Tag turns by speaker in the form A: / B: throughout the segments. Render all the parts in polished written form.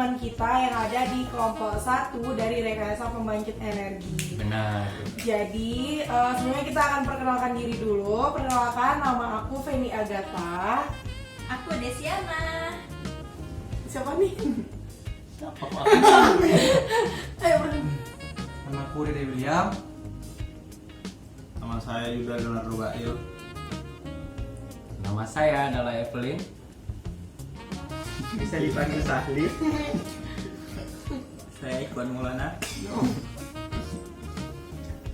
A: teman kita yang ada di kelompok 1 dari Rekayasa Pembangkit Energi.
B: Benar.
A: Jadi sebelumnya kita akan perkenalkan diri dulu. Perkenalkan, nama aku Feni Agatha.
C: Aku Desiana.
A: Siapa nih?
D: Siapa kok?
A: Ayo
D: Nama aku Riri William. Nama saya Yuda Leonardo Bail.
B: Nama saya adalah Evelyn.
E: Bisa dipanggil Sahli. Saya Iqbal Maulana.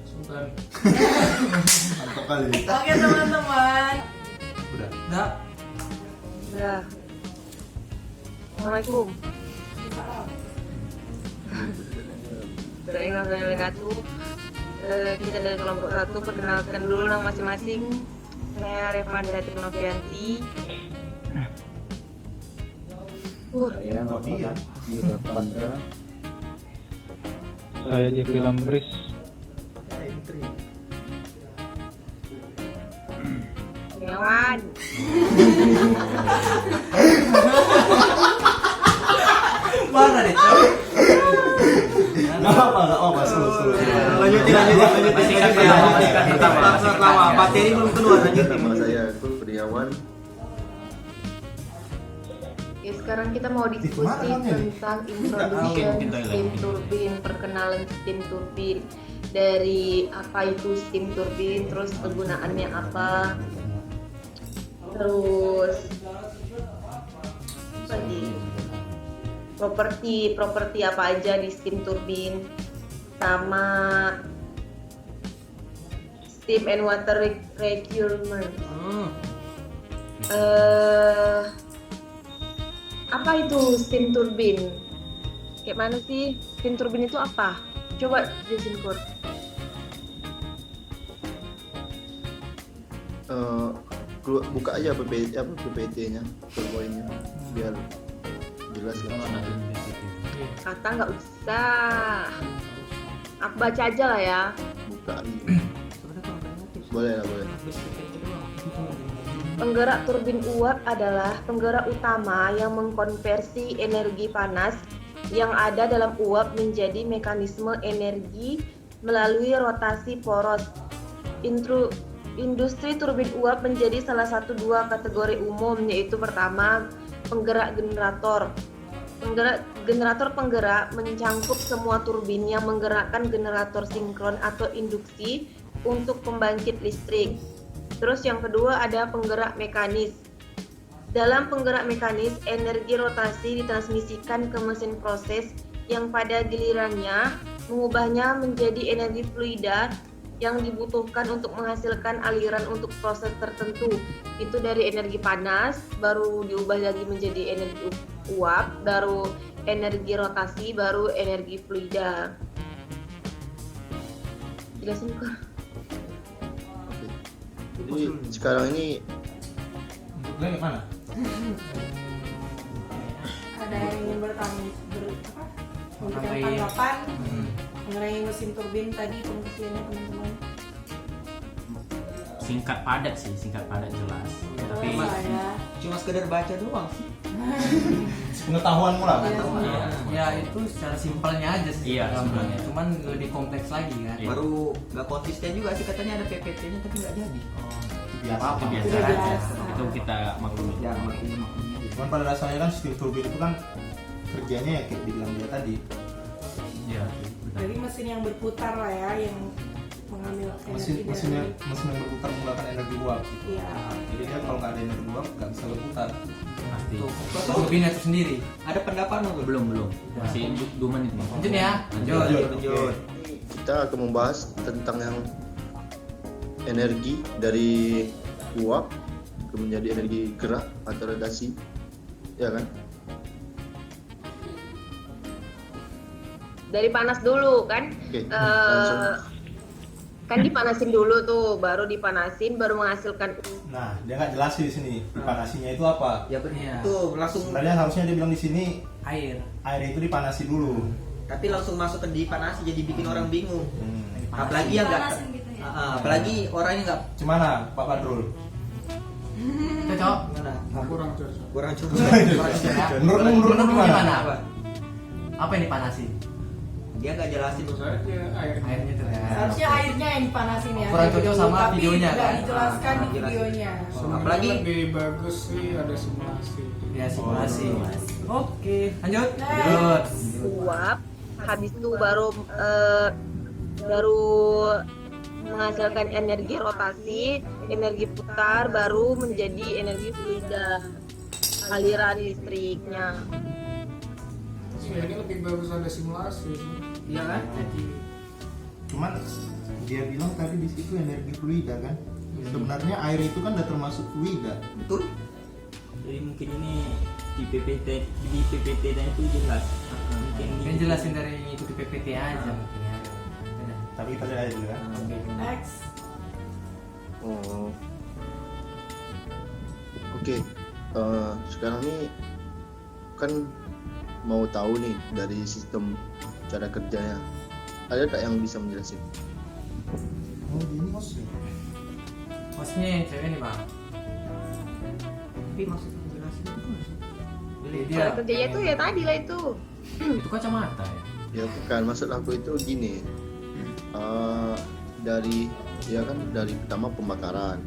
D: Sultan. Mantap kali.
A: Oke teman-teman.
D: Udah.
E: Nah,
F: Ya. Assalamualaikum. Warahmatullahi wabarakatuh. Kita dari kelompok 1 perkenalkan dulu nama masing-masing. Saya Revanda Novianti.
G: Saya Nova Yuda Pandra.
H: Saya Jeffrey Lambris.
F: Kawan.
E: mana deh, Coy?
D: Nggak apa-apa, seru.
E: Lanjutin. Lama, materi belum keluar, lanjutin.
I: Nama saya Kurniawan.
F: Ya, sekarang kita mau diskusi tentang introduction steam turbin, perkenalan steam turbin. Dari apa itu steam turbin, terus kegunaannya apa, terus apa lagi? Properti apa aja di steam turbin, sama steam and water requirement. Apa itu steam turbin? Kayak mana sih steam turbin itu apa? Coba jelasin Kur.
I: Buka aja PPT-nya, PowerPoint-nya biar jelas lah.
F: Kata nggak usah. Aku baca aja lah ya.
I: Buka. Boleh.
F: Penggerak turbin uap adalah penggerak utama yang mengkonversi energi panas yang ada dalam uap menjadi mekanisme energi melalui rotasi poros. Industri turbin uap menjadi salah satu dua kategori umum, yaitu pertama, penggerak generator. Generator penggerak mencangkup semua turbin yang menggerakkan generator sinkron atau induksi untuk pembangkit listrik. Terus yang kedua ada penggerak mekanis. Dalam penggerak mekanis, energi rotasi ditransmisikan ke mesin proses yang pada gilirannya mengubahnya menjadi energi fluida yang dibutuhkan untuk menghasilkan aliran untuk proses tertentu. Itu dari energi panas, baru diubah lagi menjadi energi uap, baru energi rotasi, baru energi fluida. Jelasin kok.
I: Jadi sekarang ini
D: Untuk mana?
A: Ada yang ingin memberikan tanggapan mengenai mesin turbin tadi pengertiannya teman-teman?
B: Singkat padat jelas. Tapi
E: Cuma sekedar baca doang sih.
D: Pengetahuanmu lah.
E: Ya itu secara simpelnya aja sih.
B: Iya,
E: sebenarnya.
B: simpelnya.
E: Cuman lebih kompleks lagi kan.
B: Iya.
E: Baru nggak konsisten juga sih, katanya ada PPT-nya tapi nggak jadi.
D: Biasa.
B: itu biasa
A: Itu
B: aja.
A: biasa.
B: Itu kita maklumi.
E: Ya maklumnya.
D: Cuman pada dasarnya kan steam turbin itu kan kerjanya ya kayak dibilang dia tadi.
B: Iya.
A: Jadi mesin yang berputar lah ya, yang mengambil energi
D: Mesin yang berputar menggunakan energi uap.
A: Iya.
D: Jadi dia kalau nggak ada energi uap nggak bisa berputar.
B: Pasti.
E: Turbinnya itu sendiri. Ada pendapat nggak?
B: Belum. Masih 2 menit nih.
E: Lanjut ya. Lanjut.
I: kita akan membahas tentang yang energi dari uap menjadi energi gerak atau rotasi, ya kan?
F: Dari panas dulu kan.
I: Oke, langsung.
F: Kan dipanasin dulu tuh, baru dipanasin, baru menghasilkan.
D: Nah, dia nggak jelasin di sini dipanasinya itu apa.
E: Ya benar. Tuh langsung
D: Sebenarnya harusnya dia bilang di sini
E: air.
D: air itu dipanasi dulu.
E: Tapi langsung masuk ke dipanasi jadi bikin orang bingung.
D: Hmm.
E: Apalagi yang nggak.
C: Panasin gitu ya.
E: Apalagi orang yang nggak.
D: Gimana Pak Badrul?
E: Cocok. Gimana? Kurang coba.
D: Menurutmu gimana?
E: Apa? Apa yang dipanasin?
H: Dia nggak jelasin.
E: Airnya tuh ya.
A: Seharusnya airnya yang dipanasin ya.
E: Kurang cocok sama
A: tapi
E: videonya,
A: tidak
E: kan?
A: dijelaskan di
H: Jelas.
A: videonya.
H: Apalagi
J: lebih bagus sih ada simulasi.
E: Ya simulasi. Oke, lanjut.
A: Next.
E: Lanjut.
F: Uap, habis itu baru menghasilkan energi rotasi, energi putar, baru menjadi energi fluida, aliran listriknya.
J: Ya, ini lebih bagus ada simulasi sih.
E: Iya kan? Jadi
D: Cuman dia bilang tadi di situ energi fluida kan. Sebenarnya air itu kan udah termasuk fluida.
H: betul. Jadi mungkin ini di PPT dan itu jelas.
E: mungkin jelasin dari ikuti PPT aja mungkin ya.
D: Tapi kita lihat dulu kan.
A: Next.
I: Oh. Oke. Sekarang nih kan mau tahu nih dari sistem cara kerjanya. Ada tak yang bisa menjelaskan?
D: Oh gini hostnya.
E: Hostnya yang cewek nih bang.
H: Tapi maksudnya jelasin itu nggak sih?
E: Jadi dia
F: Cara kerjanya itu ya tadi lah itu.
B: Itu kacamata ya.
I: Ya bukan, maksud aku itu gini. Dari ya kan dari pertama pembakaran.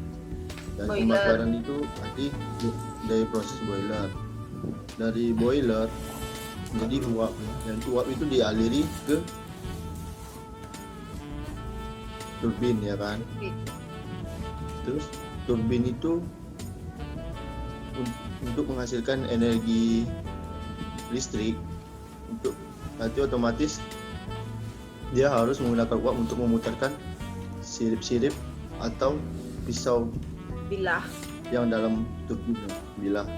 I: Dari
F: Boiler.
I: pembakaran itu nanti dari proses boiler. Dari boiler jadi uap, dan uap itu dialiri ke turbin ya kan. Terus turbin itu untuk menghasilkan energi listrik, untuk nanti otomatis dia harus menggunakan uap untuk memutarkan sirip-sirip atau pisau
F: Bilah.
I: yang dalam turbin bilah.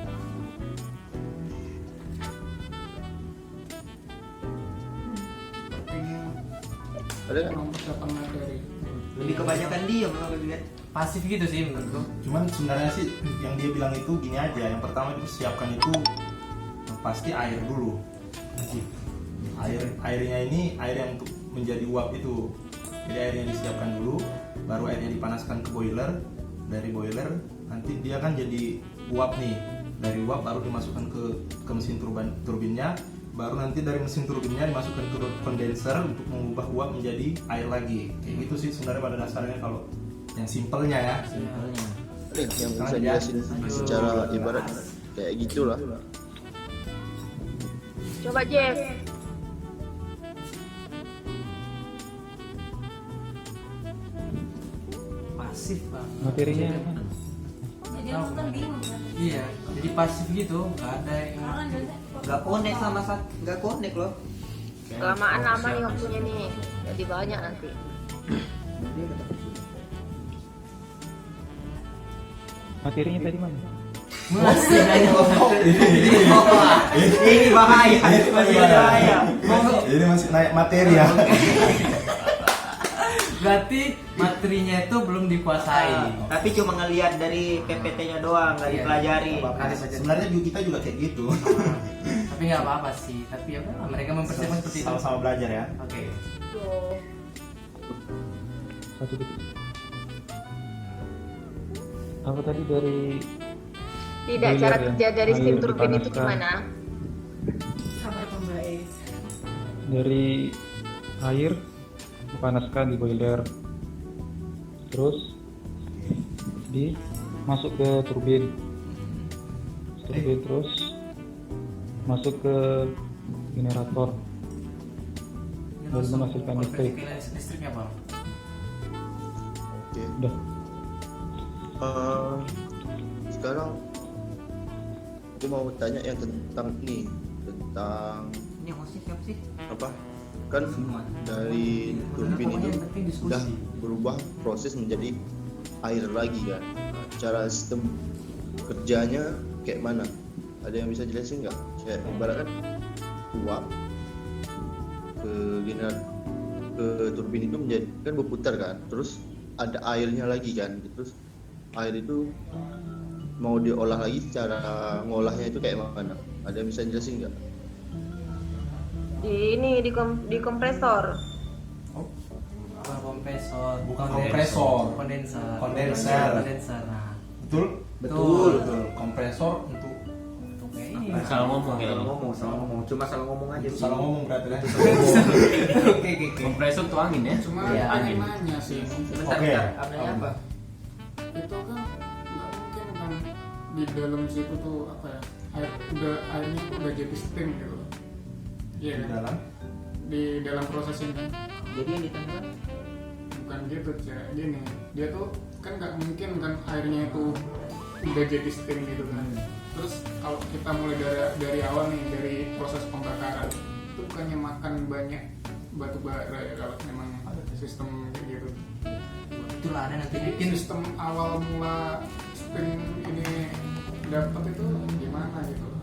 I: Ada nggak?
J: Kurang persiapan materi.
H: Lebih kebanyakan diam kalau dilihat.
E: pasif gitu sih menurutku.
D: Cuman sebenarnya sih yang dia bilang itu gini aja. Yang pertama itu siapkan itu pasti air dulu. Airnya ini air yang untuk menjadi uap itu. Jadi air yang disiapkan dulu, baru airnya dipanaskan ke boiler. Dari boiler nanti dia kan jadi uap nih. Dari uap baru dimasukkan ke mesin turbinnya. Baru nanti dari mesin turbinnya dimasukkan ke kondenser untuk mengubah uap menjadi air lagi. Kayak gitu sih sebenarnya pada dasarnya kalau yang simpelnya ya.
I: Ada yang bisa jelasin secara ibarat kayak gitulah.
F: Coba Jeff.
E: Pasif bang.
G: Materinya
C: Jadi lu kan bingung kan.
E: Iya, jadi pasif gitu, nggak ada yang
C: Orang biasanya
H: Nggak connect sama nggak connect loh.
F: Kelamaan lama nih waktunya nih. Jadi banyak nanti.
G: materinya tadi mana?
E: masih aja.
H: Ini bahaya. Masih bahaya.
D: Ini masih naik materi ya.
E: Berarti materinya itu belum dikuasai.
H: Tapi cuma ngelihat dari PPT-nya doang, nggak
E: Iya.
H: dipelajari.
D: Sebenarnya kita juga kayak gitu.
E: Tapi nggak apa-apa sih. Tapi ya udah, mereka mempersiapkan seperti itu.
D: Sama-sama belajar ya.
E: Oke.
G: Satu detik. Apa tadi dari
F: Tidak,
G: boiler
F: cara
G: ya?
F: kerja dari
G: Air
F: steam turbin itu
G: dipanaskan.
F: gimana?
A: Sampai pembahas.
G: Dari air dipanaskan di boiler, terus masuk ke turbin, terus masuk ke generator dan menghasilkan listrik.
E: Listriknya bang.
I: Oke.
G: Udah.
I: Sekarang aku mau tanya yang tentang ini, tentang
H: Ini hostnya siapa sih?
I: apa? Kan dari turbin itu udah berubah proses menjadi air lagi kan. Cara sistem kerjanya kayak mana? Ada yang bisa jelasin nggak? Kayak ibaratkan uap ke turbin itu menjadi kan berputar kan, terus ada airnya lagi kan, terus air itu mau diolah lagi, cara ngolahnya itu kayak mana? Ada yang bisa jelasin nggak?
F: Di kompresor.
E: Bukan kompresor,
D: Bukan kompresor.
E: kondenser.
D: Kondenser.
E: Kondenser. Nah,
D: Betul?
E: Betul.
D: Kompresor untuk
E: untuk kayak ini
B: Salah ngomong ya.
E: salah ngomong. Cuma salah ngomong aja
D: Itu
E: sih.
D: salah ngomong berarti kan.
E: Oke.
B: Kompresor tuh angin ya.
J: Cuma
E: Iya,
J: pengen
E: angin.
J: nanya sih,
E: Bentar,
D: Oke.
E: Apanya apa?
J: itu kan nggak mungkin kan di dalam situ tuh apa ya, airnya tuh udah jadi steam gitu loh. Iya
D: Di
J: kan?
D: dalam
J: Di dalam proses ini
E: Jadi yang ditanya
J: bukan gitu Cak. Gini, dia tuh kan nggak mungkin kan airnya itu udah jadi steam gitu kan. Terus kalau kita mulai dari awal nih, dari proses pembakaran itu bukannya makan banyak batu bara ya kalau memang sistem kayak gitu.
E: itulah ada nanti
J: Jadi sistem awal mula steam ini dapat itu gimana gitu loh.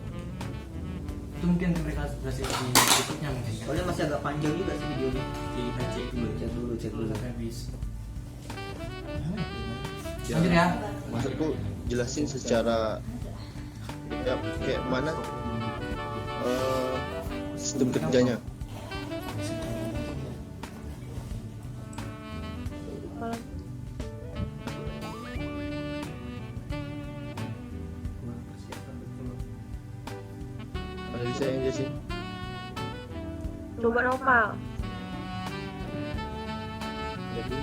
E: itu mungkin mereka berhasil di YouTube-nya mungkin kan. Soalnya masih agak panjang juga sih videonya. Jadi kita cek dulu.
B: Habis.
E: Lanjut ya.
I: Maksudku jelasin secara ya, kayak mana sistem kerjanya. Ada bisa yang jelasin?
F: Coba Nopal.
G: Jadi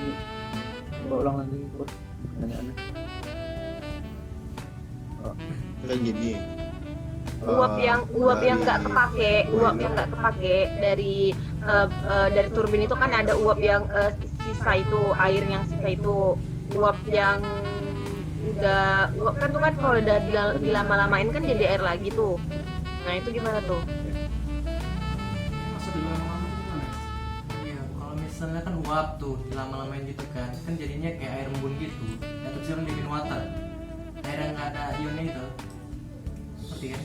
G: coba ulang lagi pertanyaannya.
I: Kan gini.
F: Uap yang nggak kepake dari turbin itu kan ada uap yang sisa itu, air yang sisa itu, uap yang uap kan tuh kan kalau udah dilama-lamain kan jadi air lagi tuh. Nah itu gimana tuh?
J: Masa dilama-lama gimana?
E: Iya, kalau misalnya kan uap tuh lama-lamain gitu kan jadinya kayak air embun gitu. Atau sirup di water. Air yang nggak ada ionnya itu. Seperti kan?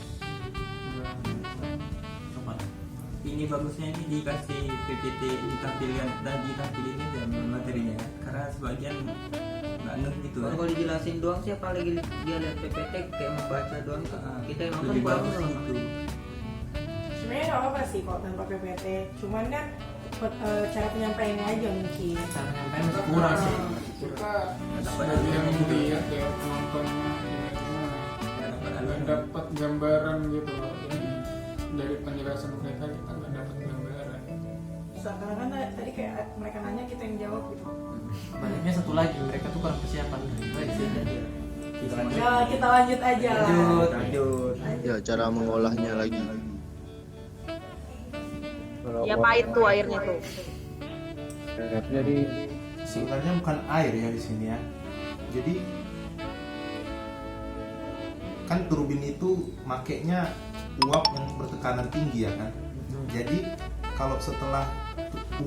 E: Coba. Ini bagusnya ini dikasih PPT, ditampilkan dan ditampilin ini dalam materinya karena sebagian nggak ngerti gitu. Kalau dijelasin doang siapa lagi dia lihat PPT kayak membaca doang itu. Kita yang nonton bagus gitu.
A: Sebenarnya nggak apa sih kok tanpa PPT, cuman kan cara penyampaiannya aja mungkin.
E: Cara nyampein masih kurang sih.
J: Kita sebagai yang lihat ya penontonnya nggak dapat gambaran gitu loh. Ini dari penjelasan mereka kita nggak dapat gambaran.
A: Seakan-akan tadi kayak mereka nanya kita yang jawab gitu.
E: Banyaknya satu lagi mereka tuh kurang persiapan. Baik sih aja.
A: Ya kita lanjut aja lah.
E: Lanjut.
I: Ya cara mengolahnya lagi.
F: Ya pahit tuh airnya tuh.
G: Jadi
D: sebenarnya bukan air ya di sini ya. Jadi kan turbin itu makainya uap yang bertekanan tinggi ya kan. Jadi kalau setelah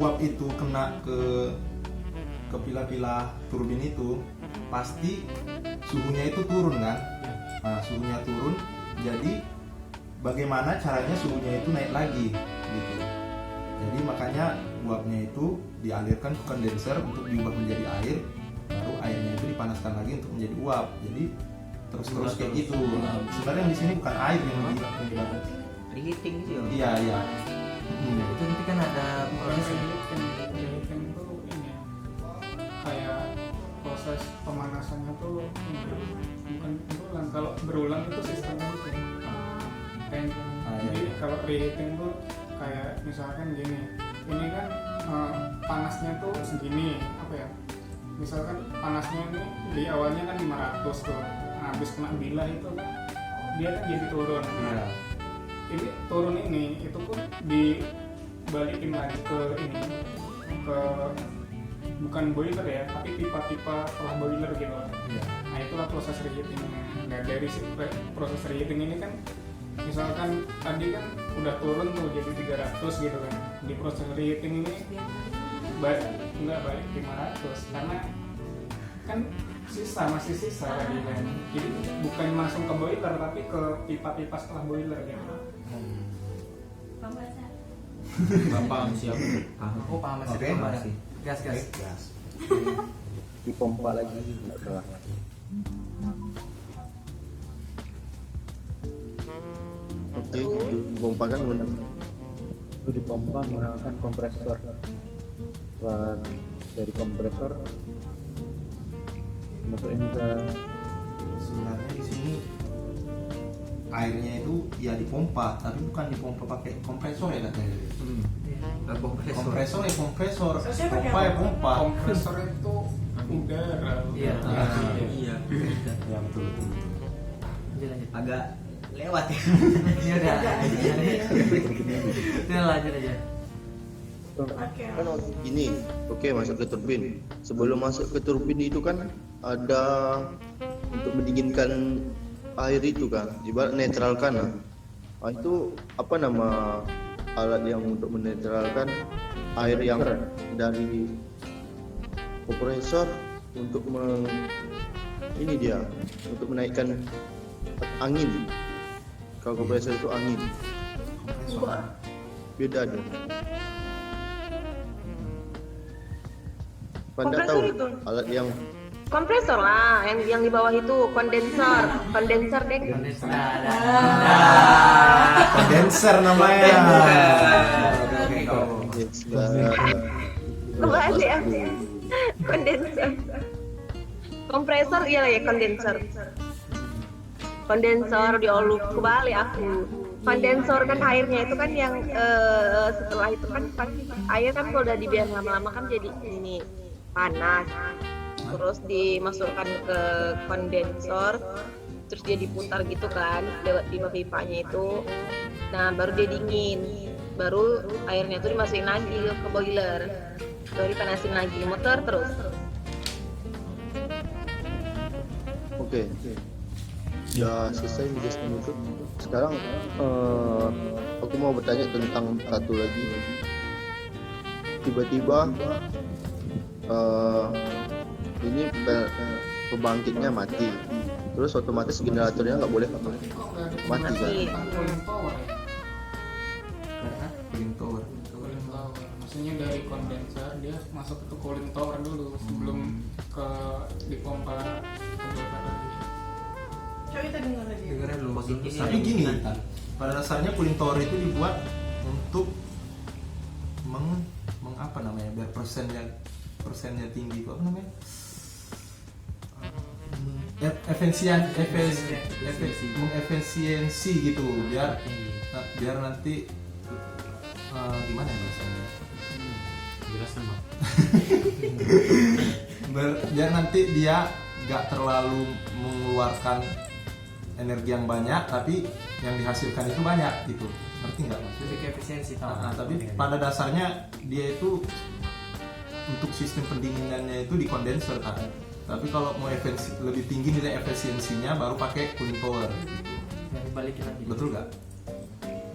D: uap itu kena ke pilah-pilah turbin itu pasti suhunya itu turun kan. Nah, suhunya turun, jadi bagaimana caranya suhunya itu naik lagi gitu. Jadi makanya uapnya itu dialirkan ke kondenser untuk diubah menjadi air, baru airnya itu dipanaskan lagi untuk menjadi uap. Jadi terus kayak gitu. Sebenarnya yang di sini bukan air yang dibakar.
E: Reheating sih ya.
D: Iya iya.
E: Itu nanti kan ada proses
J: Reheating itu ini kayak proses pemanasannya tuh bukan berulang. Kalau berulang itu sistemnya itu tank. Jadi kalau reheating tuh kayak misalkan gini, ini kan panasnya tuh segini apa ya? Misalkan panasnya ini di awalnya kan 500 tuh. Nah, habis kena bilah itu kan dia kan jadi turun. Nah, ini turun ini itu pun dibalikin lagi ke ini ke bukan boiler ya, tapi pipa-pipa setelah boiler gitu. Nah, itulah proses reheating. Nah, dari proses reheating ini kan misalkan tadi kan udah turun tuh jadi 300 gitu kan. Di proses reheating ini nggak balik 500 karena kan masih sisa tadi kan. Jadi bukan langsung ke boiler tapi ke pipa-pipa setelah boiler gitu.
B: Nggak paham siapa.
E: Oh paham masih.
D: Oke,
E: Masih. Gas.
G: dipompa lagi nggak salah.
I: Oke, dipompakan benar.
G: Itu dipompa menggunakan kompresor. Dan dari kompresor masukin ke
D: Sebenarnya di sini airnya itu ya dipompa, tapi bukan dipompa pakai kompresor ya katanya. Kompresor ya kompresor,
A: Saya pakai
D: pompa ya
A: apa?
D: pompa.
J: Kompresor itu udara.
E: Iya.
H: Iya.
D: Ya betul betul.
E: Agak lewat ya.
C: Ya udah. Udah lanjut aja.
A: Oke.
I: Kan gini, oke masuk ke turbin. Sebelum masuk ke turbin itu kan ada untuk mendinginkan air itu kan, ibarat netralkan. Nah, itu apa nama alat yang untuk menetralkan air yang dari kompresor untuk ini dia untuk menaikkan angin. Kalau kompresor itu angin, beda dong. Anda
F: Kompresor
I: tahu
F: itu?
I: alat yang
F: Kompresor lah, yang di bawah itu kondenser deng.
D: Kondenser namanya.
F: Kembali ya. Kondenser. Kompresor iya lah ya kondenser. Kondensor dioluk kembali aku. Kondensor kan airnya itu kan yang setelah itu kan air kan kalau udah dibiarkan lama-lama kan jadi ini panas. Terus dimasukkan ke kondensor, terus dia diputar gitu kan lewat pipa-pipanya itu. Nah baru dia dingin, baru airnya tuh dimasukin lagi ke boiler, baru dipanasin lagi, muter terus.
I: Oke. Ya selesai menjelaskan itu. Sekarang aku mau bertanya tentang satu lagi. Tiba-tiba ini pembangkitnya mati, terus otomatis generatornya nggak boleh mati kan?
J: Cooling tower ya.
D: Cooling tower.
J: Cooling tower. Maksudnya dari kondenser dia masuk ke cooling tower dulu sebelum ke dipompa ke boiler lagi.
A: Coba kita dengar lagi.
E: Dengerin lu positif.
D: Tapi gini, pada dasarnya cooling tower itu dibuat untuk apa namanya, biar persennya tinggi, apa namanya, mengefisiensi gitu, biar nanti gimana ya bahasanya,
B: Jelasin bang.
D: biar nanti dia gak terlalu mengeluarkan energi yang banyak, tapi yang dihasilkan itu banyak gitu, ngerti nggak maksudnya?
C: Lebih ke efisiensi
D: Tapi pada dasarnya dia itu untuk sistem pendinginannya itu di kondenser kan. Tapi kalau mau lebih tinggi nilai efisiensinya baru pakai cooling tower.
C: yang dibalikin lagi.
D: Betul nggak?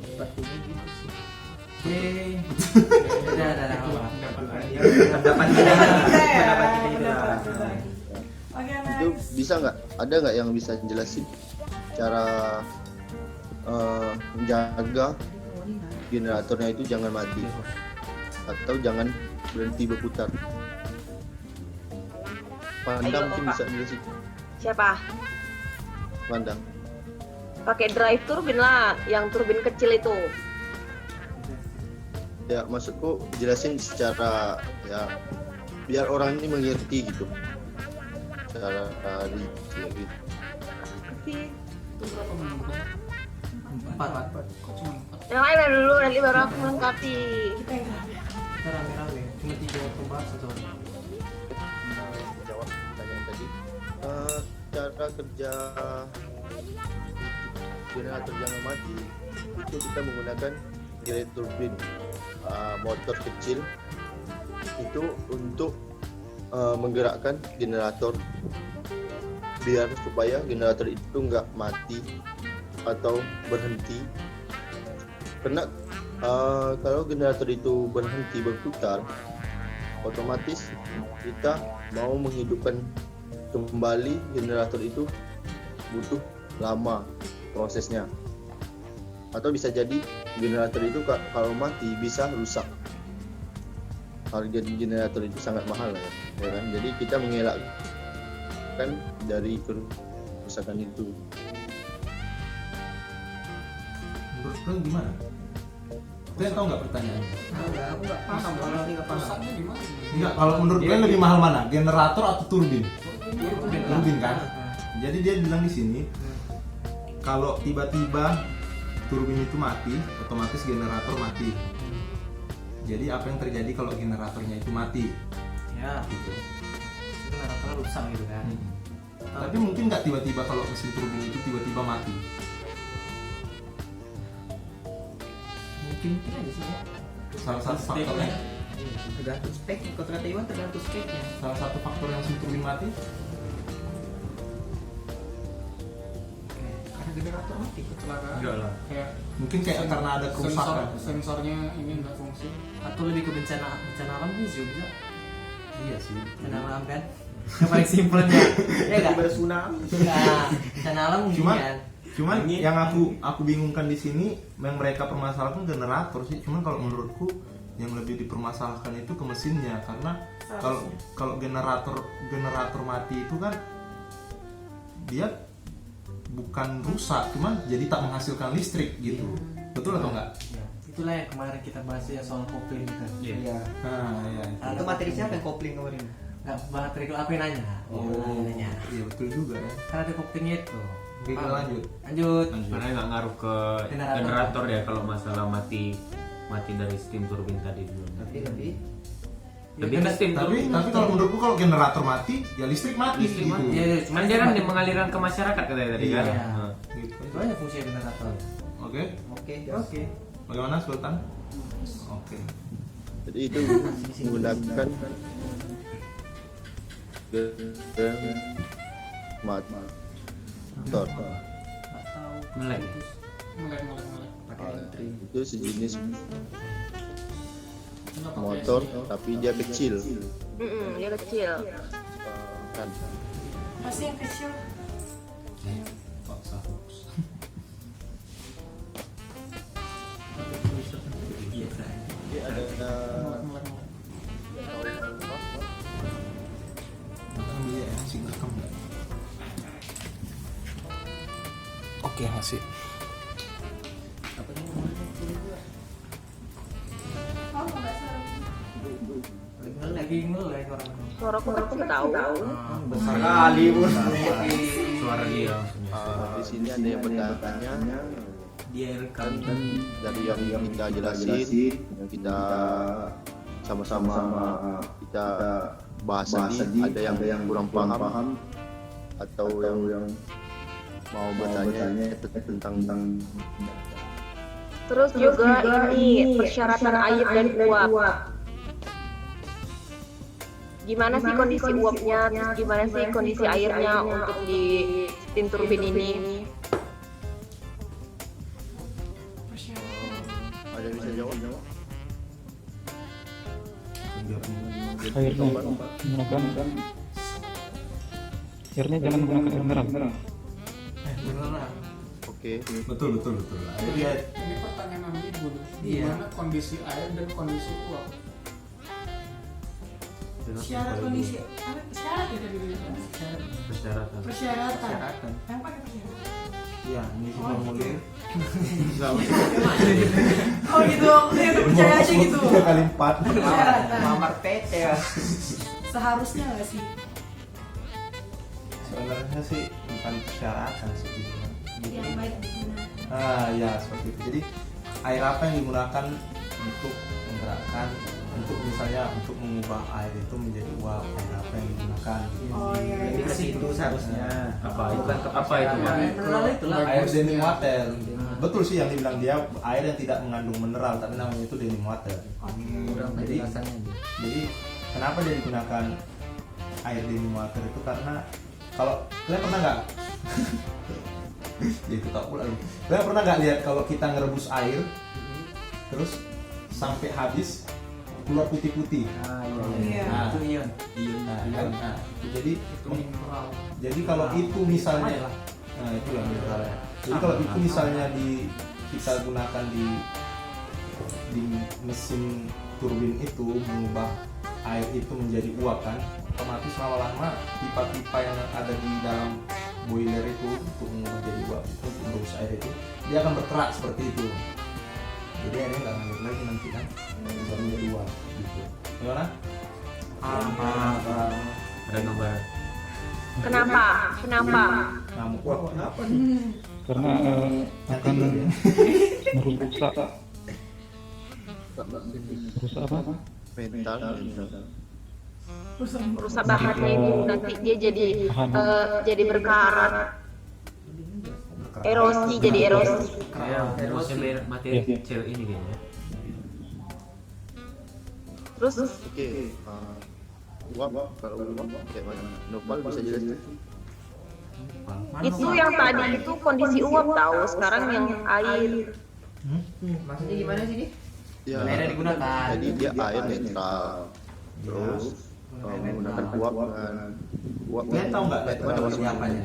C: Sepertinya gitu sih. Oke. Udah.
E: Pendapat kita.
A: Oke,
I: Itu
A: next.
I: bisa nggak? Ada nggak yang bisa jelasin cara menjaga generatornya itu jangan mati atau jangan berhenti berputar? Pandang
F: Ayo,
I: mungkin
F: Kak.
I: bisa jelasin.
F: Siapa?
I: Pandang.
F: Pakai drive turbin lah, yang turbin kecil itu.
I: Ya maksudku jelasin secara ya biar orang ini mengerti gitu. Cara gitu.
J: Itu berapa menurut lu?
C: 4.
J: Kok cuma 4?
F: Yang lain dulu, nanti baru aku melengkapi.
A: Kita yang terakhir.
C: Kita rame-rame. Cuma 3 pembahas satu orang.
I: Jawab pertanyaan tadi. Cara kerja generator jangan mati itu kita menggunakan gear turbin, motor kecil itu untuk menggerakkan generator biar supaya generator itu nggak mati atau berhenti. Karena kalau generator itu berhenti berputar, otomatis kita mau menghidupkan kembali generator itu butuh lama prosesnya, atau bisa jadi generator itu kalau mati bisa rusak. Harga generator itu sangat mahal ya kan? Jadi kita mengelakkan dari kerusakan itu.
D: Menurut kalian gimana? Kalian tahu nggak pertanyaannya?
E: Aku nggak paham kalau ini nggak paham.
J: Rusaknya di mana?
D: Enggak, kalau menurut kalian lebih mahal mana? Generator atau turbin? Turbin kan? Jadi dia bilang di sini kalau tiba-tiba turbin itu mati, otomatis generator mati. Jadi apa yang terjadi kalau generatornya itu mati?
C: Ya,
D: Gitu.
C: generator rusak gitu kan.
D: Tapi mungkin nggak tiba-tiba kalau mesin turbin itu tiba-tiba mati.
C: Mungkin aja sih ya.
D: Salah satu faktornya,
E: Tergantung spek, kalau kata Iwan tergantung speknya.
D: salah satu faktor yang mesin turbin mati.
J: Karena generator mati kecelakaan.
B: Enggak lah.
J: Kayak
D: Mungkin kayak karena ada kerusakan.
J: sensornya ini nggak fungsi.
C: Atau lebih ke bencana alam bisa juga.
D: Iya sih.
C: Bencana alam kan. Yang paling simpelnya. Ya enggak?
E: Tsunami.
C: Nah, bencana alam mungkin
D: Cuman-
C: kan.
D: Cuman yang aku bingungkan di sini yang mereka permasalahkan generator sih. Cuman kalau menurutku yang lebih dipermasalahkan itu ke mesinnya, karena kalau generator mati itu kan dia bukan rusak, cuman jadi tak menghasilkan listrik gitu. Betul atau enggak?
C: Ya, itulah yang kemarin kita bahas ya soal kopling gitu.
B: Iya.
D: Nah, ya.
E: Itu materi siapa yang kopling kemarin?
C: Enggak baterai itu apa yang nanya? Nanya.
D: Iya betul juga ya.
C: Karena ada koplingnya itu.
D: Oke, kita lanjut.
C: Lanjut.
B: Sebenarnya nggak ngaruh ke
C: Generator.
B: generator ya kalau masalah mati dari steam turbin tadi dulu.
E: Lebih
B: Lebih ke steam
D: Tapi
B: turbin.
D: kalau menurutku kalau generator mati, ya listrik mati
B: Listrik
D: gitu.
B: mati.
C: Iya,
B: Cuman dia kan mengalirkan ke masyarakat katanya tadi kan.
D: Iya.
B: Nah.
D: Gitu.
C: Itu aja fungsi generator.
D: Oke.
E: Oke.
D: Bagaimana Sultan? Oke.
I: Jadi itu menggunakan motor.
C: Atau
B: Melek.
J: Melek.
I: Itu sejenis
J: Nggak pakai
I: motor
J: AC.
I: tapi dia kecil.
F: Dia kecil.
I: Kan.
A: Pasti yang kecil.
D: Paksa fokus.
E: Biasa.
I: Dia ada
J: Melek.
D: Iya, sing rekam nggak? Oke, masih.
C: lagi ngelek orang.
F: Suara aku kecil tahu.
E: Besar kali bun.
B: Suara dia maksudnya.
I: di sini ada yang bertanya
E: Dia rekam.
I: dan dari yang kita jelasin, yang kita sama-sama kita bahas tadi, ada yang kurang paham atau yang mau bertanya tentang
F: Terus juga ini persyaratan air dan uap. Gimana sih kondisi uapnya? Terus gimana sih kondisi airnya untuk di steam turbin ini?
I: ada yang bisa jawab?
G: Airnya menggunakan airnya jangan menggunakan air mineral.
C: Beneran.
I: Oke.
D: Betul. Jadi
J: Ini pertanyaan ambigu.
C: Iya.
J: Gimana kondisi air dan kondisi uap?
A: Syarat kondisi apa? Syarat ya tadi bilang.
B: Persyaratan.
A: Persyaratan. Yang pakai persyaratan.
D: ya, ini formulir.
A: Oh gitu, aku itu percaya aja gitu.
D: 3x4.
A: Persyaratan.
E: Lamar PT ya.
A: Seharusnya nggak sih?
D: Sebenarnya sih bukan persyaratan sih gitu.
A: Yang baik digunakan.
D: Ya seperti itu. Jadi air apa yang digunakan untuk menggerakkan, untuk misalnya untuk mengubah air itu menjadi uap, air apa yang digunakan?
A: Oh iya.
E: Jadi ke situ seharusnya.
B: Apa itu?
E: Bukan ke
B: Apa itu?
E: persyaratan.
C: Mineral itulah.
D: Air denim water. Betul sih yang dibilang dia air yang tidak mengandung mineral, tapi namanya itu denim water.
E: Kurang penjelasannya.
D: Jadi kenapa dia digunakan air denim water itu karena kalau kalian pernah nggak? Ya itu tak pula. Kalian pernah nggak lihat kalau kita ngerebus air, terus sampai habis keluar putih-putih.
A: Iya.
D: Nah,
C: Itu ion.
D: nah, jadi
J: Itu mineral.
D: jadi kalau itu misalnya, nah itu yang mineralnya. Jadi kalau itu misalnya kita gunakan di mesin turbin itu mengubah air itu menjadi uap kan, otomatis lama-lama pipa-pipa yang ada di dalam boiler itu untuk mengubah jadi uap itu, untuk merebus air itu, dia akan berkerak seperti itu. Jadi airnya nggak ngalir lagi nanti kan, bisa menjadi uap gitu. Gimana?
B: Ada gambar.
F: Kenapa?
D: Ngamuk. Wah, kenapa nih?
G: karena akan merusak apa?
I: Mental.
F: Rusak bahannya itu nanti dia jadi berkarat. Erosi, jadi erosi.
B: Kayak erosi materi cewek ini kayaknya.
F: Terus
I: Oke, uap kalau uap kayak mana? Nopal bisa jelasin?
F: itu yang tadi itu kondisi uap tahu, sekarang yang air.
C: Maksudnya gimana sih ini?
I: Ya,
C: Airnya digunakan.
I: jadi dia air netral. Terus menggunakan uap kan. Uap
D: Kalian tahu nggak definisi apanya?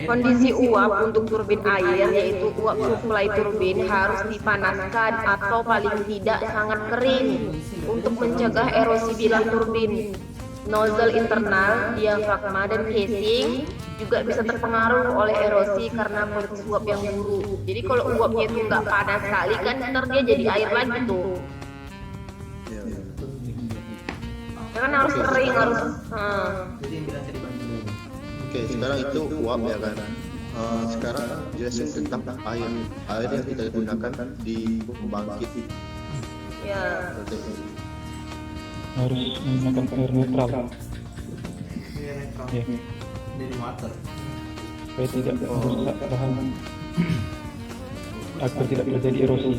F: Kondisi uap untuk turbin air yaitu uap suplai turbin harus dipanaskan atau paling tidak sangat kering untuk mencegah erosi bilah turbin. Nozzle internal, diafragma dan casing juga bisa terpengaruh oleh erosi karena kondisi uap yang buruk. Jadi kalau uapnya itu nggak panas sekali kan ntar dia jadi air lagi tuh.
I: Ya.
F: Ya kan harus kering harus.
C: Jadi yang bilang tadi Bang Julian.
I: Oke, sekarang itu uap ya kan. Sekarang jelasin tentang air yang kita gunakan di pembangkit.
F: Ya.
G: Harus menggunakan air netral.
D: Iya, netral.
G: Ya,
D: Dari water.
G: supaya tidak merusak bahan agar tidak terjadi erosi.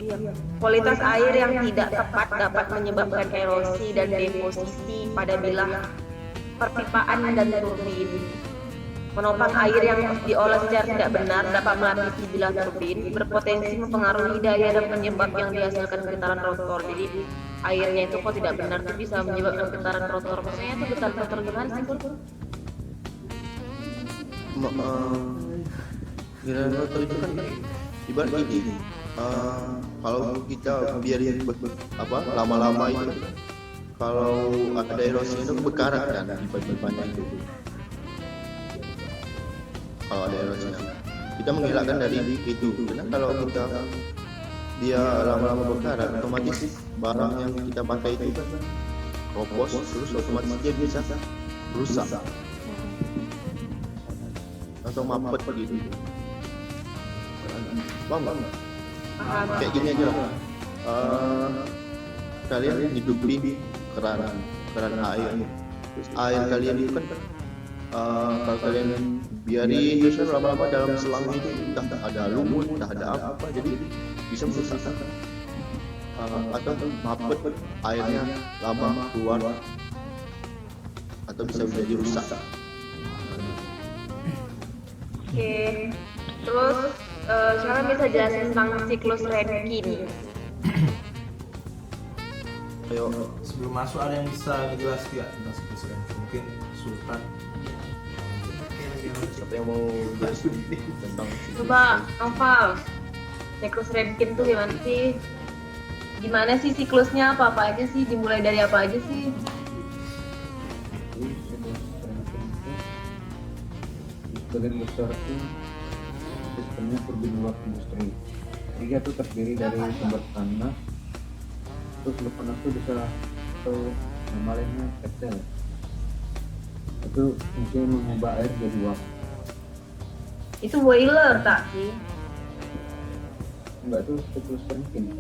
F: Iya. Kualitas air yang tidak tepat dapat menyebabkan erosi dan deposisi pada bilah perpipaan dan turbin. Menopang air yang diolah secara tidak benar dapat melapisi bilah turbin, berpotensi mempengaruhi daya dan penyebab yang dihasilkan getaran rotor. Jadi airnya itu kalau tidak benar itu bisa menyebabkan getaran rotor. Maksudnya itu getaran rotor gimana sih, Kur?
I: Giliran rotor itu kan ibarat gini. Kalau kita biarin lama-lama itu, kalau ada erosi itu bekarat kan di pipa-pipanya itu. Kalau ada erosinya, kita mengelakkan dari itu. Karena kalau kita dia lama-lama bekarat, otomatis barang yang kita pakai itu kopos, terus otomatis dia bisa rusak atau mampet gitu. Paham? Kayak gini aja lah. Kalian hidupi keran air. Terus air kalian itu kan kalau kalian biarin terus lama-lama dalam selang itu entah ada lumut, entah ada apa, jadi bisa merusak atau mampet airnya lama keluar atau bisa menjadi rusak.
F: Oke. Terus sekarang bisa jelasin tentang siklus Rankine.
I: Ayo,
D: Sebelum masuk ada yang bisa ngejelasin nggak tentang siklus Rankine? Mungkin Sultan.
I: siapa yang mau jelasin tentang
F: Coba Noval, siklus Rankine tuh gimana sih? Gimana sih siklusnya? Apa aja sih? Dimulai dari apa aja sih?
K: Sebagian besar itu sistemnya turbin uap industri. Dia tuh terdiri dari sumber panas, terus sumber panas itu bisa atau nama lainnya kecil. Itu fungsinya mengubah air jadi uap.
F: Itu boiler tak sih?
K: Enggak, itu siklus Rankine.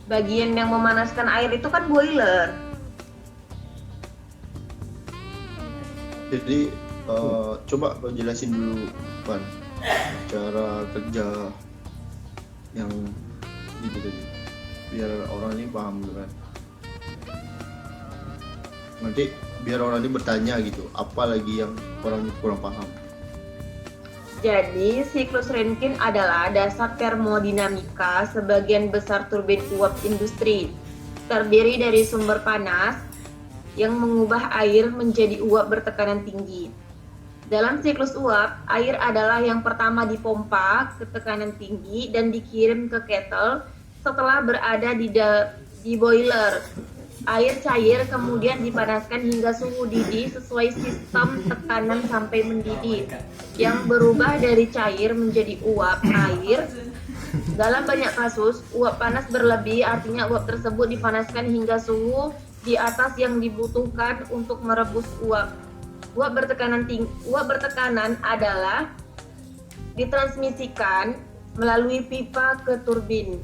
F: Bagian yang memanaskan air itu kan boiler.
I: Jadi coba kau jelasin dulu Pan cara kerja yang gitu tadi biar orang ini paham gitu kan. Nanti biar orang ini bertanya gitu apa lagi yang orang kurang paham.
F: Jadi siklus Rankine adalah dasar termodinamika sebagian besar turbin uap industri. Terdiri dari sumber panas yang mengubah air menjadi uap bertekanan tinggi. Dalam siklus uap, air adalah yang pertama dipompa ke tekanan tinggi dan dikirim ke kettle setelah berada di boiler. Air cair kemudian dipanaskan hingga suhu didih sesuai sistem tekanan sampai mendidih yang berubah dari cair menjadi uap air. Dalam banyak kasus, uap panas berlebih artinya uap tersebut dipanaskan hingga suhu di atas yang dibutuhkan untuk merebus uap. Uap bertekanan adalah ditransmisikan melalui pipa ke turbin,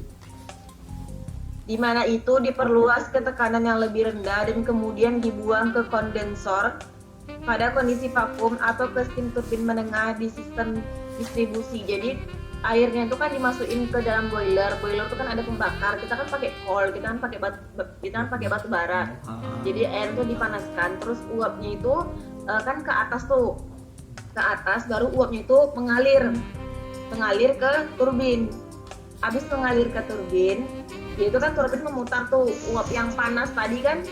F: di mana itu diperluas ke tekanan yang lebih rendah dan kemudian dibuang ke kondensor pada kondisi vakum atau ke steam turbin menengah di sistem distribusi. Jadi airnya itu kan dimasukin ke dalam boiler itu kan ada pembakar, kita kan pakai coal, kita kan pakai batu bara. Jadi air itu dipanaskan, terus uapnya itu kan ke atas, baru uapnya itu mengalir ke turbin. Habis mengalir ke turbin, itu kan turbin memutar tuh uap yang panas tadi kan,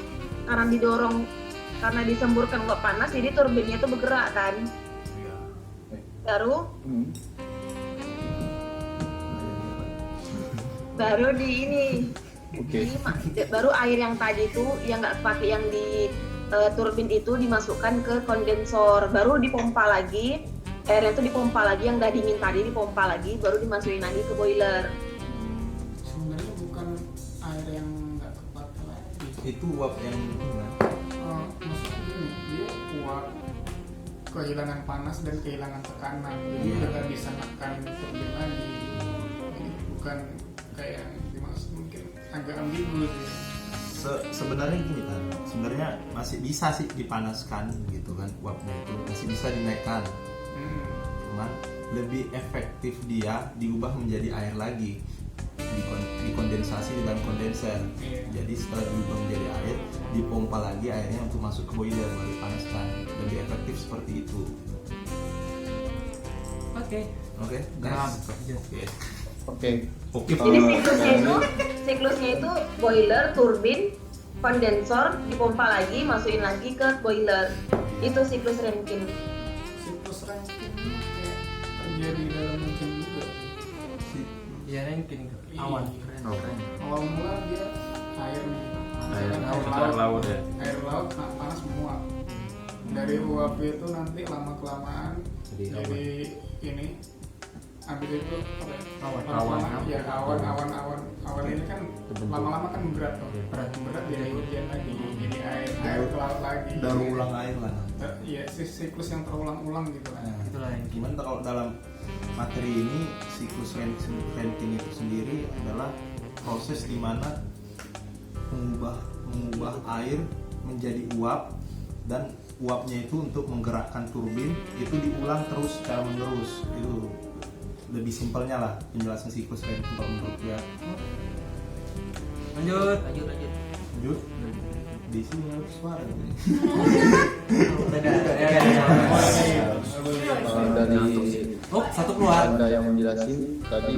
F: karena disemburkan uap panas, jadi turbinnya itu bergerak kan. Baru baru air yang tadi itu yang nggak pakai yang di turbin itu dimasukkan ke kondensor, baru dipompa lagi, airnya itu dipompa lagi, yang udah dingin tadi dipompa lagi, baru dimasukin lagi ke boiler.
J: Sebenarnya bukan air yang nggak kepake lagi.
D: Itu uap yang
J: Maksudnya gini, dia uap kehilangan panas dan kehilangan tekanan, jadi udah nggak bisa menekan turbin lagi. Jadi bukan kayak yang dimaksud, mungkin agak ambigu sih.
D: Sebenarnya gini kan, sebenarnya masih bisa sih dipanaskan gitu kan, uapnya itu masih bisa dinaikkan. Cuman lebih efektif dia diubah menjadi air lagi, dikondensasi di dalam kondenser. Jadi setelah diubah menjadi air, dipompa lagi airnya untuk masuk ke boiler baru dipanaskan. Lebih efektif seperti itu. Oke, next.
I: Oke.
F: Jadi siklusnya itu boiler, turbin, kondensor, dipompa lagi, masukin lagi ke boiler. Itu siklus Rankine.
J: Siklus Rankine kayak terjadi dalam mesin juga.
C: Ya Rankine awan.
J: Awal mula dia air nih.
B: Air laut ya.
J: Air laut panas menguap. Dari uap itu nanti lama kelamaan jadi ini. Habis itu awan ini kan lama-lama kan berat jadi hujan lagi, jadi air ke laut lagi,
D: Daur ulang air lah.
J: Iya, siklus yang terulang-ulang gitu lah.
C: Itulah yang
D: Gimana kalau dalam materi ini siklus Rankine itu sendiri adalah proses di mana mengubah air menjadi uap, dan uapnya itu untuk menggerakkan turbin itu diulang terus secara menerus. Itu lebih simpelnya lah penjelasan siklus Rankine kalau menurut ya.
C: Lanjut.
D: Di sini harus suara.
I: Dari
C: satu keluar.
I: Anda yang menjelasin tadi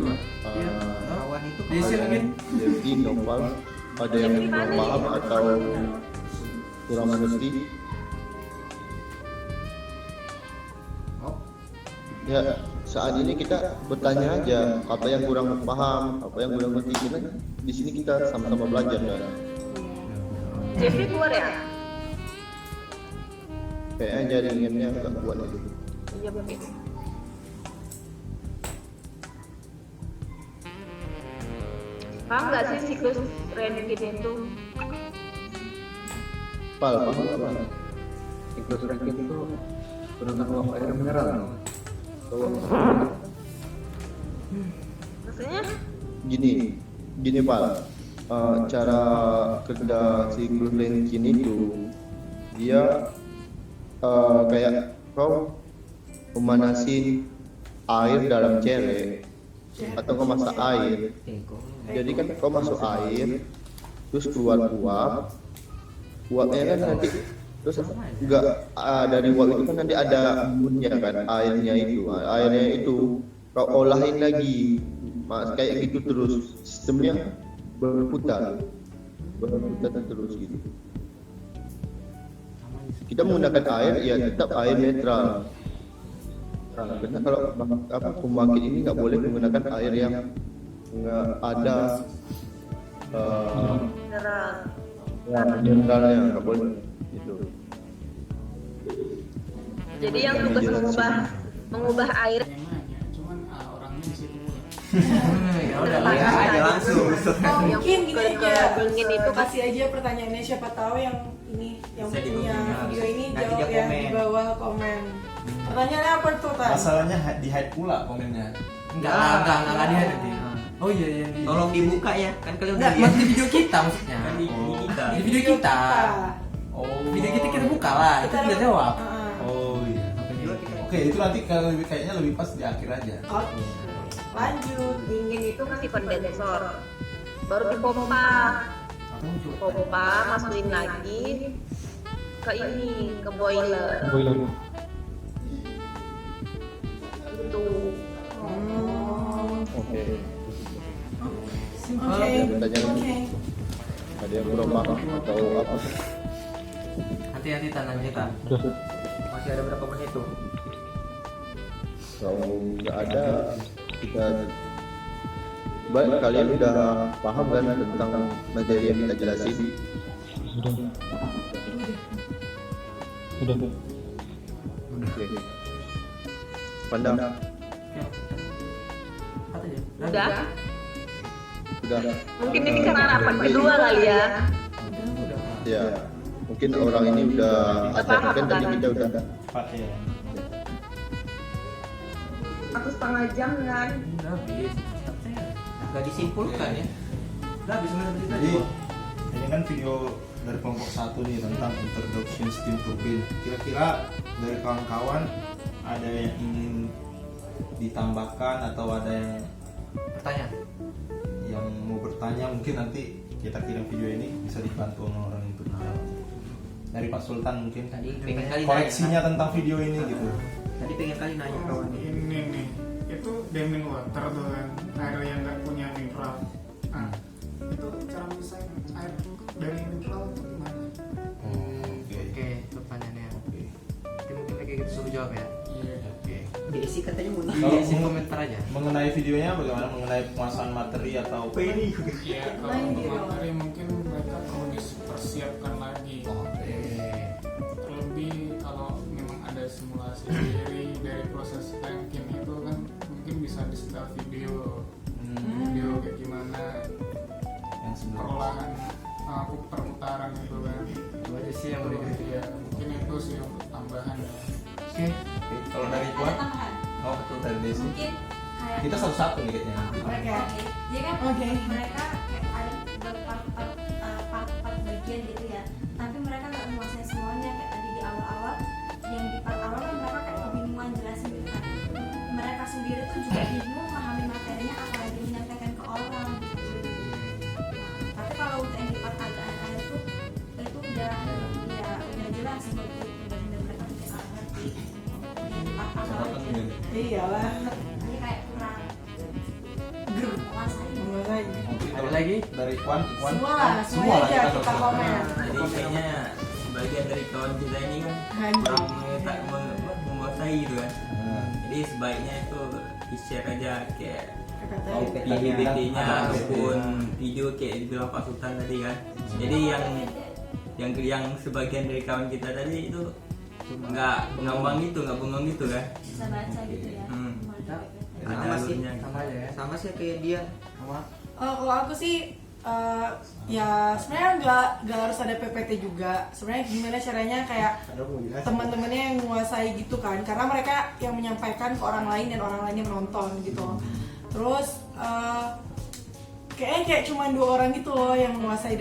I: Devi, Noval, ada yang belum paham atau kurang mengerti? Ya, saat ini kita bertanya aja apa yang kurang paham, apa yang kurang ngerti. Kita di sini kita sama-sama belajar kan.
F: Jeffrey keluar ya?
I: Kayaknya jaringannya agak kuat lagi.
F: Iya Bapak. Paham nggak sih siklus Rankine itu?
I: Paham.
K: Siklus Rankine itu benar-benar uap air mineral.
F: Maksudnya?
I: Gini Pak, cara kerja siklus Rankine itu dia kayak kau memanasin air dalam cere atau kau masak air. Jadi kan kau masuk air, terus keluar uapnya kan nanti, terus enggak dari uap itu kan nanti ada embunnya kan, airnya itu kau olahin lagi, kayak gitu terus, sistemnya berputar terus gitu. Kita menggunakan air ya tetap air netral. Kita kalau pembangkit ini nggak boleh menggunakan air yang nggak ada mineralnya, nggak boleh gitu.
F: Jadi yang tugas mengubah air.
J: Cuman orangnya di situ.
C: Ya udah lah.
F: Tanya
E: aja langsung.
A: Oh,
F: Yang
A: mungkin gini aja,
F: kelabelin itu kan
A: kasih aja pertanyaannya, siapa tahu yang ini yang
E: Bisa
A: punya
E: dikomen.
A: video ini
E: Nanti
A: jawab
E: dia
A: ya
E: komen.
A: di bawah komen. Pertanyaannya apa tuh Tan?
D: Masalahnya di hide pula komennya.
C: Enggak dihadiri. Oh iya iya.
E: Tolong dibuka ya, kan kalian udah
C: Enggak,
E: lihat.
C: di video kita maksudnya.
E: Kan di kita.
C: Di video kita.
D: Oh.
C: Video kita buka lah, itu dia jawab.
D: Oh iya. Oke, itu nanti kalau kayaknya lebih pas di akhir aja.
A: Oke. Lanjut.
F: dingin itu kasih kondensor. Baru dipompa. Pompa, masukin lagi ke ini, ke boiler.
G: Boiler.
F: Gitu.
I: Oke.
A: Oke.
I: Pertanyaan
A: Oke.
I: ada yang kurang paham atau apa?
C: Hati-hati tangan kita.
G: Udah.
E: Masih ada berapa menit tuh?
I: Kalau nggak ada, kita baik kalian udah paham kan tentang materi yang kita jelasin?
G: Sudah.
I: Oke. Pandang.
F: Udah.
I: Udah.
F: Mungkin ini karena rapat kedua kali ya.
I: Ya. Mungkin orang ini udah ajar kan tadi kita udah.
D: Cepat ya.
F: Aku setengah jam kan.
C: Udah habis.
E: Gak disimpulkan ya.
C: Udah habis menit
D: Jadi ini kan video dari kelompok 1 nih tentang introduction steam turbine. Kira-kira dari kawan-kawan ada yang ingin ditambahkan atau ada
C: pertanyaan.
D: yang mau bertanya, mungkin nanti kita kirim video ini bisa dibantu sama orang internal. Dari Pak Sultan mungkin
E: Tadi pengen kali
D: koleksinya tentang video ini gitu.
E: Tadi pengen kali nanya kawan.
J: Ini nih, itu demand water tuh kan, air yang nggak punya mineral. Nah, itu cara misahin air dari mineral itu gimana?
C: Oke, pertanyaannya. Mungkin lagi kita suruh jawab ya.
J: Iya.
C: Oke.
E: Diisi katanya mau
D: Kalau
C: Isi komentar aja.
D: mengenai videonya bagaimana, mengenai penguasaan materi atau
E: ini.
J: Ya, kalau untuk materi mungkin mereka perlu dipersiapkan lagi. Terlebih kalau memang ada simulasi sendiri dari proses ranking itu kan mungkin bisa di setel video, video kayak gimana
D: yang sebenarnya
J: perolahan perputaran gitu kan.
C: Itu aja sih yang boleh kita.
J: Ya, mungkin itu sih untuk tambahan ya.
C: Oke.
D: kalau dari gua, oh betul dari Desi.
L: Mungkin kayak
D: Kita satu-satu nih kayaknya.
A: Oke.
L: Jadi kan
A: Oke.
L: mereka kayak ada part-part bagian gitu ya, tapi mereka nggak menguasai semuanya. Kayak tadi di awal-awal, yang di part awal kan mereka kayak kebingungan jelasin gitu kan. Mereka sendiri tuh juga bingung memahami materinya, apalagi menyampaikan ke orang gitu. Nah, tapi kalau yang di part agak akhir tuh itu udah jelas seperti udah mereka tidak ngerti. Di part awal aja.
A: Iyalah.
L: Jadi kayak kurang menguasai.
A: Menguasai.
D: Kalau
C: lagi?
D: dari Iwan,
A: Semua aja kita komen.
E: Jadi kayaknya sebagian dari kawan kita ini kan
A: Hancur.
E: kurang tak menguasai gitu kan. Jadi sebaiknya itu di-share aja kayak PPT-nya ataupun video kayak dibilang Pak Sultan tadi kan. Jadi yang sebagian dari kawan kita tadi itu nggak ngambang gitu, nggak bengong gitu kan.
L: Bisa baca gitu ya.
E: Ada
C: Sama sih,
E: alurnya.
C: sama aja ya.
E: Sama sih kayak dia.
C: Sama.
A: Kalau aku sih ya sebenarnya nggak harus ada PPT juga. Sebenarnya gimana caranya kayak teman-temannya yang menguasai gitu kan, karena mereka yang menyampaikan ke orang lain dan orang lainnya menonton gitu. Terus kayaknya kayak cuma 2 orang gitu loh yang menguasai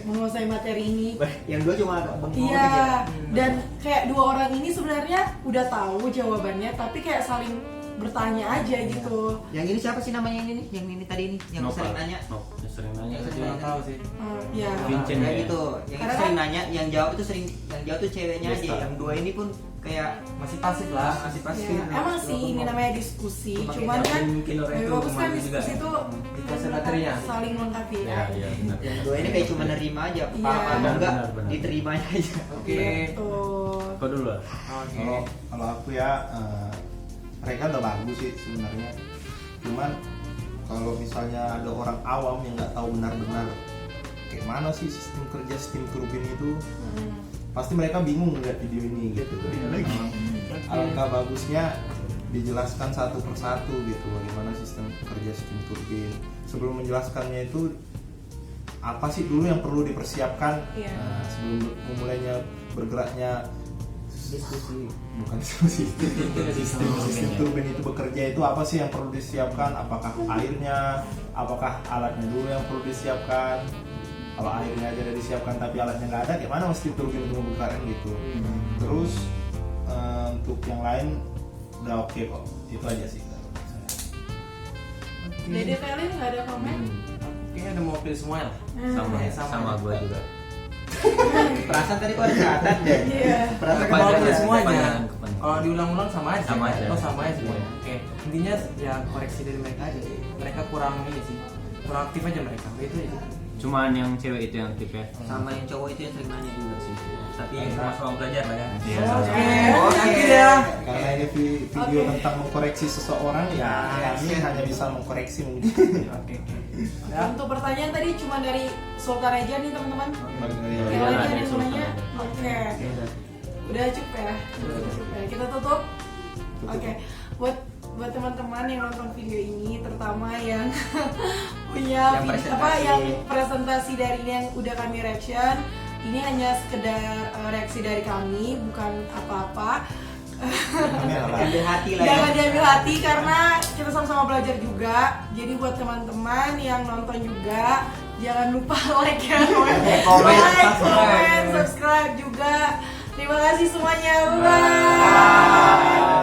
A: menguasai materi ini.
E: Yang dua cuma
A: Iya, dan kayak 2 orang ini sebenarnya udah tahu jawabannya, tapi kayak saling bertanya aja gitu.
E: Yang ini siapa sih namanya yang ini? Yang ini tadi ini yang
B: Nopal.
E: sering nanya.
B: Yang sering nanya
E: Yang
B: tadi.
E: sering
C: Tahu sih.
A: Ya.
B: Vincent
E: Kayak
B: ya.
E: gitu. Yang
A: Karena
E: sering
A: kan-
E: nanya, yang jawab itu sering, yang jawab tuh ceweknya aja.
B: Besta.
E: Yang 2 ini pun kayak
C: Masih pasif lah.
E: masih pasti.
A: Ya, emang sih ini namanya diskusi,
E: Cuma
A: cuman
E: kayak
A: kan
E: mungkin orang
A: lebih
E: itu
A: bagus kan
E: kemana
A: diskusi
E: juga.
A: itu
C: Dikuasai materinya.
A: saling melengkapi
B: Ya,
A: ya.
B: iya benar.
E: Yang 2 ini kayak cuma nerima aja,
A: Iya.
E: paham atau enggak
B: Benar.
E: diterimanya aja.
C: Oke.
A: Tuh.
B: Kau dulu lah.
C: Oke.
D: Kalau aku ya mereka udah bagus sih sebenarnya. Cuman kalau misalnya ada orang awam yang nggak tahu benar-benar kayak mana sih sistem kerja steam turbine itu, pasti mereka bingung ngeliat video ini gitu. Alangkah bagusnya dijelaskan satu persatu gitu bagaimana sistem kerja sistem turbin. Sebelum menjelaskannya itu apa sih dulu yang perlu dipersiapkan sebelum memulainya bergeraknya diskusi bukan diskusi sistem turbin itu bekerja itu apa sih yang perlu disiapkan, apakah airnya, apakah alatnya dulu yang perlu disiapkan. Kalau airnya aja udah disiapkan tapi alatnya nggak ada, gimana mesti turbin itu bergerak gitu. Terus untuk yang lain udah oke kok, itu aja sih.
A: Dede Felin nggak ada komen?
C: Kayaknya ada mobil semua lah.
B: Sama gua juga.
C: Perasaan tadi kok ada catat deh.
A: Iya.
C: Perasaan
B: Kepanjangan,
C: mobil semuanya.
B: kepanjangan.
C: Oh diulang-ulang sama aja.
B: Sama aja.
C: Oh sama aja semuanya. Oke. Intinya ya koreksi dari mereka aja sih. Mereka kurang ini sih. Kurang aktif aja mereka. Itu aja.
B: Cuman yang cewek itu yang aktif ya.
E: Sama yang cowok itu yang sering nanya juga sih. Tapi sama-sama belajar lah ya.
B: Iya.
C: Oke ya.
D: Karena ini video tentang mengkoreksi seseorang ya kami hanya bisa mengkoreksi mungkin.
A: Untuk pertanyaan tadi cuma dari Sultan aja nih teman-teman. Yang
B: Iya,
A: lain ada
B: dari
A: yang mau
B: Sultan
A: nanya?
B: aja.
A: Oke. Udah cukup ya. Kita tutup. Oke. Buat teman-teman yang nonton video ini, terutama yang punya yang presentasi dari ini yang udah kami reaction, ini hanya sekedar reaksi dari kami, bukan apa-apa.
E: Ambil hati lah ya.
A: Jangan diambil hati karena kita sama-sama belajar juga. Jadi buat teman-teman yang nonton juga, jangan lupa like ya, komen, subscribe juga. Terima kasih semuanya. Bye.